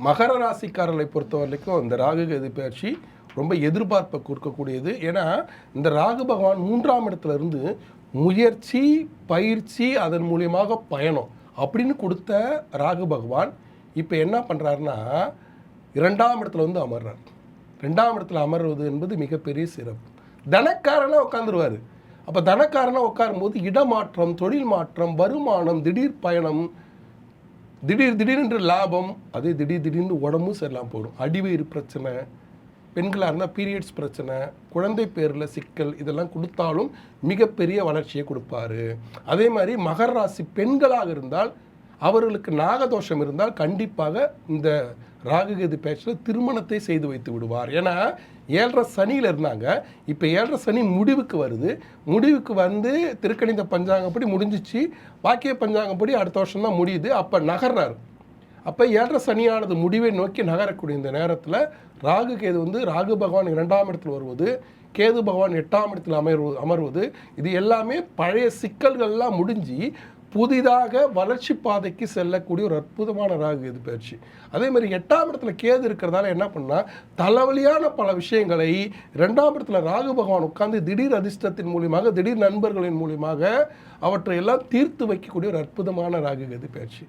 மகர ராசிக்காரர்களை பொறுத்த வரைக்கும் இந்த ராகு கேது பயிற்சி ரொம்ப எதிர்பார்ப்பை கொடுக்கக்கூடியது. ஏன்னா இந்த ராகு பகவான் 3ஆம் இடத்துல இருந்து முயற்சி, பயிற்சி, அதன் மூலியமாக பயணம் அப்படின்னு கொடுத்த ராகு பகவான் இப்போ என்ன பண்ணுறாருன்னா 2ஆம் இடத்துல வந்து அமர்றார். 2ஆம் இடத்துல அமர்வது என்பது மிகப்பெரிய சிறப்பு. தனக்காரனாக உட்காந்துருவார். அப்போ தனக்காரனாக உட்காரும்போது இடமாற்றம், தொழில் மாற்றம், வருமானம், திடீர் பயணம், திடீரென்று லாபம், அதே திடீர்னு உடம்பும் சரியில்லாமல் போடும். அடிவயிறு பிரச்சனை, பெண்களாக இருந்தால் பீரியட்ஸ் பிரச்சனை, குழந்தை பேரில் சிக்கல், இதெல்லாம் கொடுத்தாலும் மிகப்பெரிய வளர்ச்சியை கொடுப்பாரு. அதே மாதிரி மகர ராசி பெண்களாக இருந்தால் அவர்களுக்கு நாகதோஷம் இருந்தால் கண்டிப்பாக இந்த ராகுகேது பேச்சில் திருமணத்தை செய்து வைத்து விடுவார். ஏன்னா 7.5 சனியில் இருந்தாங்க. இப்போ 7.5 சனி முடிவுக்கு வருது. முடிவுக்கு வந்து திருக்கணித பஞ்சாங்கப்படி முடிஞ்சிச்சு. வாக்கிய பஞ்சாங்கப்படி அடுத்த வருஷம் தான் முடியுது. அப்போ நகர்றார். அப்போ 7.5 சனியானது முடிவை நோக்கி நகரக்கூடிய இந்த நேரத்தில் ராகு கேது வந்து ராகு பகவான் 2ஆம் இடத்தில் வருவது, கேது பகவான் 8ஆம் இடத்தில் அமர்வது, இது எல்லாமே பழைய சிக்கல்கள்லாம் முடிஞ்சு புதிதாக வளர்ச்சி பாதைக்கு செல்லக்கூடிய ஒரு அற்புதமான ராகு கேது பயிற்சி. அதே மாதிரி 8ஆம் இடத்துல கேது இருக்கிறதால என்ன பண்ணால் தலைவலியான பல விஷயங்களை 2ஆம் இடத்துல ராகு பகவான் உட்கார்ந்து திடீர் அதிர்ஷ்டத்தின் மூலியமாக, திடீர் நண்பர்களின் மூலியமாக அவற்றை எல்லாம் தீர்த்து வைக்கக்கூடிய ஒரு அற்புதமான ராகு கேது பயிற்சி.